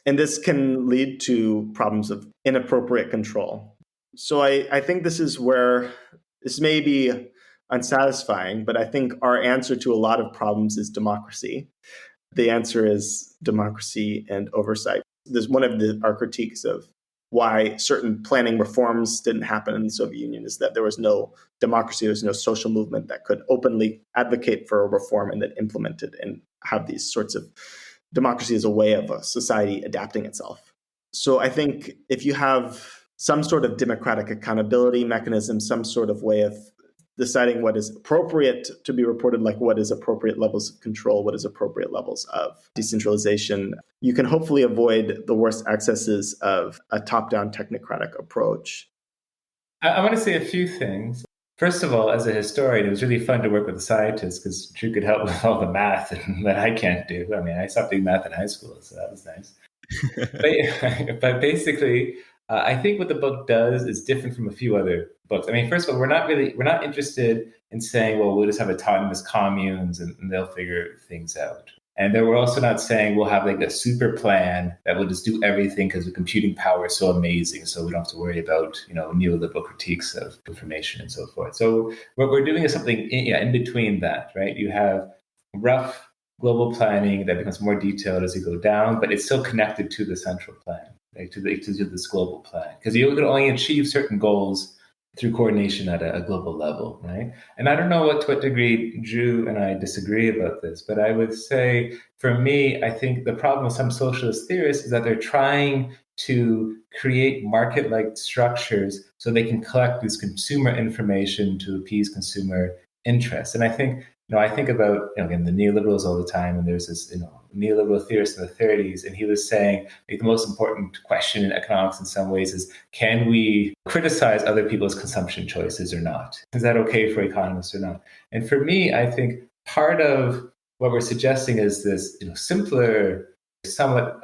And this can lead to problems of inappropriate control. So I think this is where this may be unsatisfying, but I think our answer to a lot of problems is democracy. The answer is democracy and oversight. There's one of our critiques of why certain planning reforms didn't happen in the Soviet Union is that there was no democracy, there was no social movement that could openly advocate for a reform and then implement it and have these sorts of democracy as a way of a society adapting itself. So I think if you have some sort of democratic accountability mechanism, some sort of way of deciding what is appropriate to be reported, like what is appropriate levels of control, what is appropriate levels of decentralization, you can hopefully avoid the worst excesses of a top-down technocratic approach. I want to say a few things. First of all, as a historian, it was really fun to work with a scientist because Drew could help with all the math that I can't do. I mean, I stopped doing math in high school, so that was nice. but basically, I think what the book does is different from a few other books. I mean, first of all, we're not interested in saying, well, we'll just have autonomous communes and they'll figure things out. And then we're also not saying we'll have like a super plan that will just do everything because the computing power is so amazing, so we don't have to worry about neoliberal critiques of information and so forth. So what we're doing is something in between that, right? You have rough global planning that becomes more detailed as you go down, but it's still connected to the central plan, right? to this global plan, because you can only achieve certain goals through coordination at a global level, right? And I don't know to what degree Drew and I disagree about this, but I would say, for me, I think the problem with some socialist theorists is that they're trying to create market-like structures so they can collect this consumer information to appease consumer interest. And I think about, again, the neoliberals all the time, and there's this, neoliberal theorist in the 30s, and he was saying the most important question in economics in some ways is, can we criticize other people's consumption choices or not? Is that okay for economists or not? And for me, I think part of what we're suggesting is this, simpler, somewhat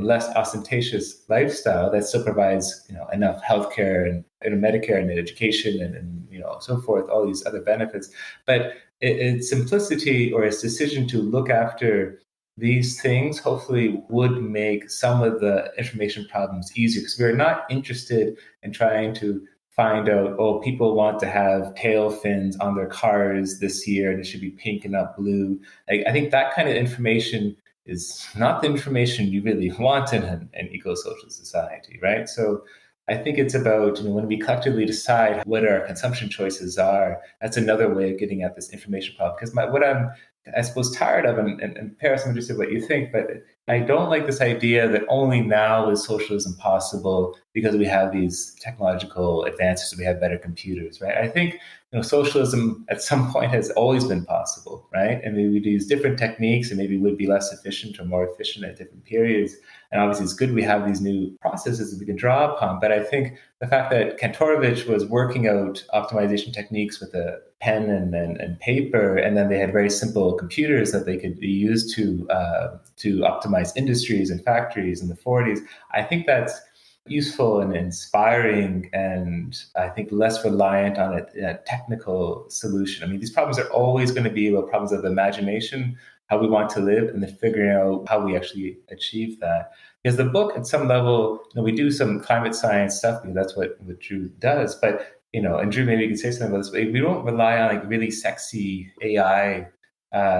less ostentatious lifestyle that still provides enough healthcare and Medicare and education and so forth, all these other benefits, but its simplicity or its decision to look after these things hopefully would make some of the information problems easier, because we're not interested in trying to find out, people want to have tail fins on their cars this year and it should be pink and not blue. I think that kind of information is not the information you really want in an eco-social society, right? So I think it's about, when we collectively decide what our consumption choices are, that's another way of getting at this information problem. Because what I'm, I suppose, tired of, and Paris, I'm interested in what you think, but I don't like this idea that only now is socialism possible because we have these technological advances, we have better computers, right? I think socialism at some point has always been possible, right? And maybe we'd use different techniques and maybe would be less efficient or more efficient at different periods. And obviously it's good we have these new processes that we can draw upon. But I think the fact that Kantorovich was working out optimization techniques with a pen and paper, and then they had very simple computers that they could use to optimize industries and factories in the 40s, I think that's useful and inspiring, and I think less reliant on a technical solution. I mean, these problems are always going to be about problems of the imagination, how we want to live, and then figuring out how we actually achieve that. Because the book, at some level, we do some climate science stuff because that's what Drew does. But and Drew, maybe you can say something about this. But we don't rely on like really sexy AI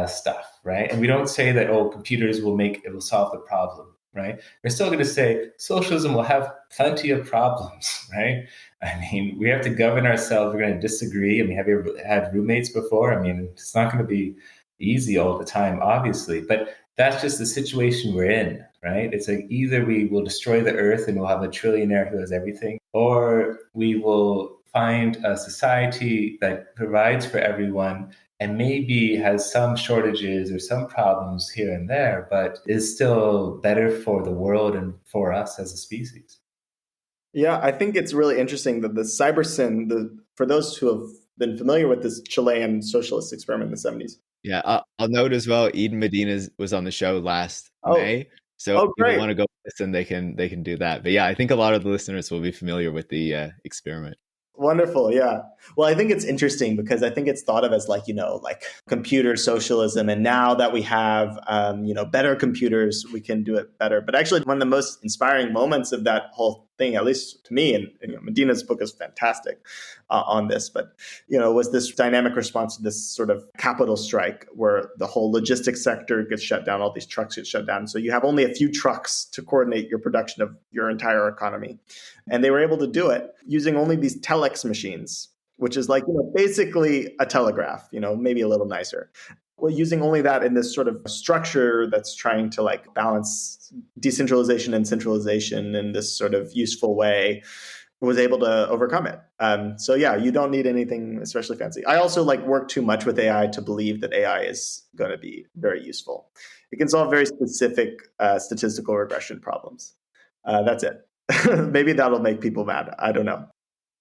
stuff, right? And we don't say that computers will solve the problem. Right? We're still going to say socialism will have plenty of problems, right? I mean, we have to govern ourselves. We're going to disagree. I mean, have you ever had roommates before? I mean, it's not going to be easy all the time, obviously, but that's just the situation we're in, right? It's like either we will destroy the earth and we'll have a trillionaire who has everything, or we will find a society that provides for everyone and maybe has some shortages or some problems here and there, but is still better for the world and for us as a species. Yeah, I think it's really interesting that the cybersyn, for those who have been familiar with this Chilean socialist experiment in the 70s. Yeah, I'll note as well, Eden Medina was on the show last May. So if people want to go listen, they can do that. But yeah, I think a lot of the listeners will be familiar with the experiment. Wonderful. Yeah. Well, I think it's interesting because I think it's thought of as like computer socialism. And now that we have, better computers, we can do it better. But actually, one of the most inspiring moments of that whole thing, at least to me, and Medina's book is fantastic on this, but, was this dynamic response to this sort of capital strike where the whole logistics sector gets shut down, all these trucks get shut down. So you have only a few trucks to coordinate your production of your entire economy. And they were able to do it using only these telex machines, which is like, basically a telegraph, maybe a little nicer. Well, using only that in this sort of structure that's trying to like balance decentralization and centralization in this sort of useful way, was able to overcome it. So yeah, you don't need anything especially fancy. I also work too much with AI to believe that AI is going to be very useful. It can solve very specific statistical regression problems. That's it. Maybe that'll make people mad. I don't know.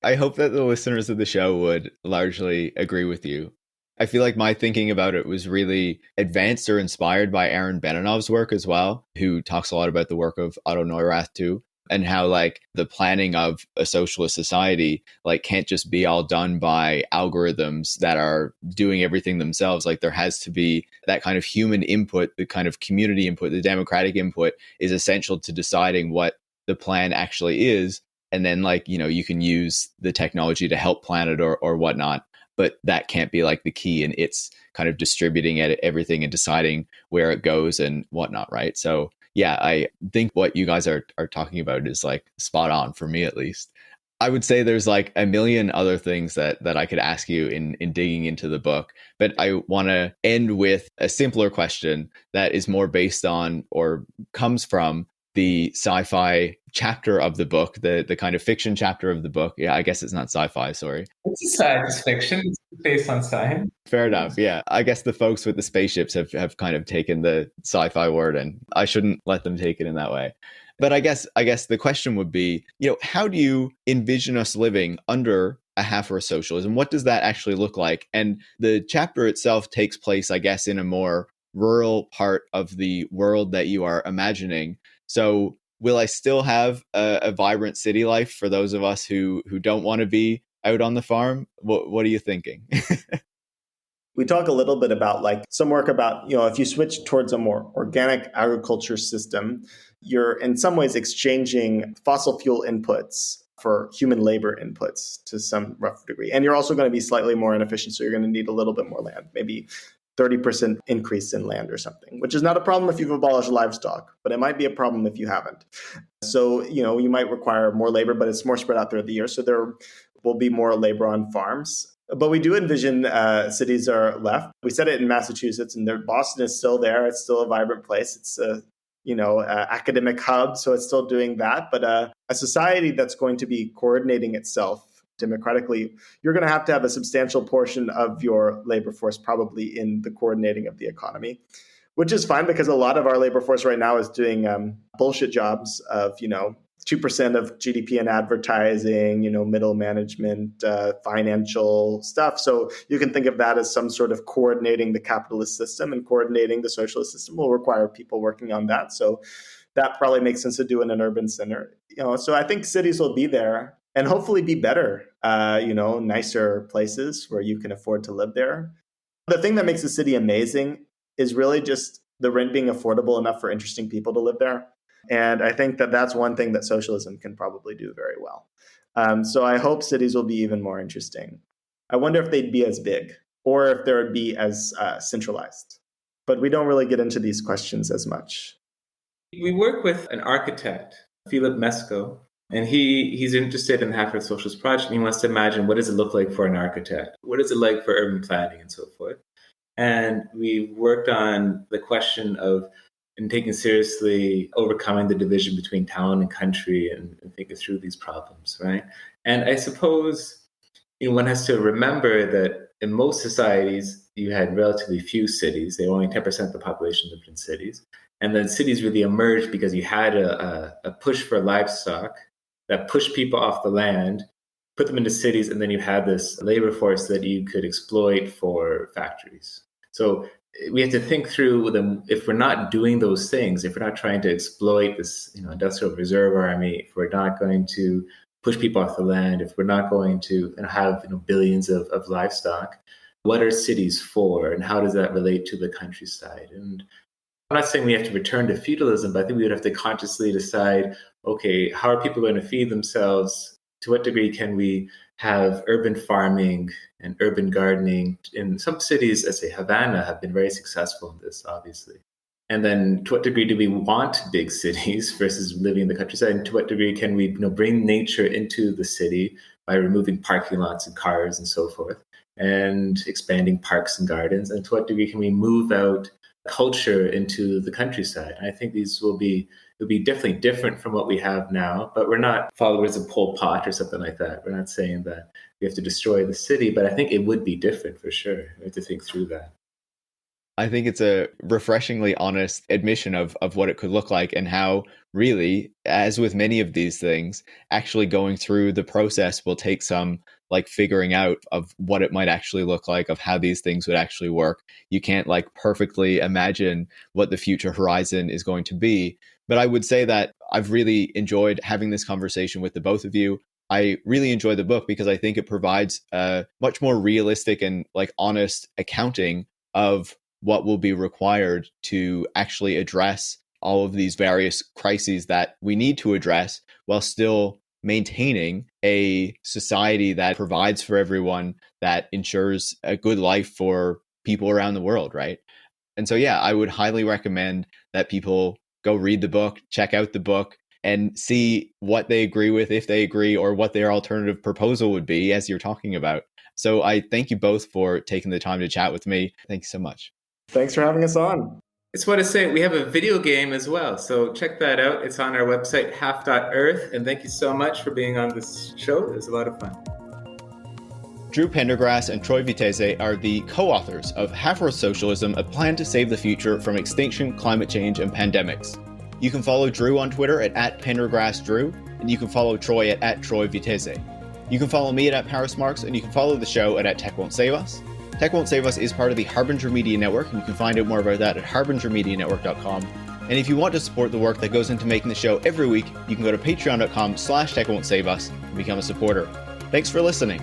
I hope that the listeners of the show would largely agree with you. I feel like my thinking about it was really advanced or inspired by Aaron Benanov's work as well, who talks a lot about the work of Otto Neurath too, and how the planning of a socialist society can't just be all done by algorithms that are doing everything themselves. There has to be that kind of human input, the kind of community input, the democratic input is essential to deciding what the plan actually is. And then you can use the technology to help plan it or whatnot. But that can't be the key, and it's kind of distributing everything and deciding where it goes and whatnot, right? So yeah, I think what you guys are talking about is spot on for me, at least. I would say there's a million other things that I could ask you in digging into the book, but I want to end with a simpler question that is more based on or comes from the sci-fi chapter of the book, the kind of fiction chapter of the book. Yeah, I guess it's not sci-fi, sorry. It's a science fiction. It's based on science. Fair enough, yeah. I guess the folks with the spaceships have kind of taken the sci-fi word, and I shouldn't let them take it in that way. But I guess the question would be, how do you envision us living under a half Earth socialism? What does that actually look like? And the chapter itself takes place, I guess, in a more rural part of the world that you are imagining. So will I still have a vibrant city life for those of us who don't want to be out on the farm? What are you thinking? We talk a little bit about some work about, if you switch towards a more organic agriculture system, you're in some ways exchanging fossil fuel inputs for human labor inputs to some rough degree. And you're also going to be slightly more inefficient. So you're going to need a little bit more land, maybe 30% increase in land or something, which is not a problem if you've abolished livestock, but it might be a problem if you haven't. So, you might require more labor, but it's more spread out throughout the year. So there will be more labor on farms. But we do envision cities are left. We said it in Massachusetts, and Boston is still there. It's still a vibrant place. It's a academic hub, so it's still doing that. But a society that's going to be coordinating itself democratically, you're going to have a substantial portion of your labor force probably in the coordinating of the economy, which is fine because a lot of our labor force right now is doing bullshit jobs of, 2% of GDP in advertising, middle management, financial stuff. So you can think of that as some sort of coordinating the capitalist system, and coordinating the socialist system will require people working on that. So that probably makes sense to do in an urban center. So I think cities will be there and hopefully be better, nicer places where you can afford to live there. The thing that makes a city amazing is really just the rent being affordable enough for interesting people to live there. And I think that that's one thing that socialism can probably do very well. So I hope cities will be even more interesting. I wonder if they'd be as big or if they would be as centralized. But we don't really get into these questions as much. We work with an architect, Philip Mesco, and he's interested in the Half-Earth Socialist Project. And he wants to imagine, what does it look like for an architect? What is it like for urban planning and so forth? And we worked on the question of and taking seriously overcoming the division between town and country and thinking through these problems, right? And I suppose one has to remember that in most societies, you had relatively few cities. They only 10% of the population lived in cities. And then cities really emerged because you had a push for livestock that pushed people off the land, put them into cities, and then you had this labor force that you could exploit for factories. So we have to think through them. If we're not doing those things, if we're not trying to exploit this industrial reserve army, if we're not going to push people off the land, if we're not going to have billions of livestock, what are cities for, and how does that relate to the countryside? And I'm not saying we have to return to feudalism, but I think we would have to consciously decide, okay, how are people going to feed themselves? To what degree can we have urban farming and urban gardening? In some cities, let's say Havana, have been very successful in this, obviously. And then to what degree do we want big cities versus living in the countryside? And to what degree can we bring nature into the city by removing parking lots and cars and so forth, and expanding parks and gardens? And to what degree can we move out culture into the countryside? And I think these will be definitely different from what we have now, but we're not followers of Pol Pot or something like that. We're not saying that we have to destroy the city, but I think it would be different for sure. We have to think through that. I think it's a refreshingly honest admission of what it could look like, and how really, as with many of these things, actually going through the process will take some figuring out of what it might actually look like, of how these things would actually work. You can't perfectly imagine what the future horizon is going to be. But I would say that I've really enjoyed having this conversation with the both of you. I really enjoy the book because I think it provides a much more realistic and honest accounting of what will be required to actually address all of these various crises that we need to address, while still maintaining a society that provides for everyone, that ensures a good life for people around the world, right? And so, yeah, I would highly recommend that people go read the book, check out the book, and see what they agree with, if they agree, or what their alternative proposal would be, as you're talking about. So I thank you both for taking the time to chat with me. Thank you so much. Thanks for having us on. I just want to say we have a video game as well. So check that out. It's on our website, half.earth. And thank you so much for being on this show. It was a lot of fun. Drew Pendergrass and Troy Vettese are the co-authors of Half-Earth Socialism, a plan to save the future from extinction, climate change, and pandemics. You can follow Drew on Twitter at PendergrassDrew, and you can follow Troy at Troy Vettese. You can follow me at Paris Marx, and you can follow the show at Tech Won't Save Us. Tech Won't Save Us is part of the Harbinger Media Network, and you can find out more about that at harbingermedianetwork.com. And if you want to support the work that goes into making the show every week, you can go to patreon.com/techwon'tsaveus and become a supporter. Thanks for listening.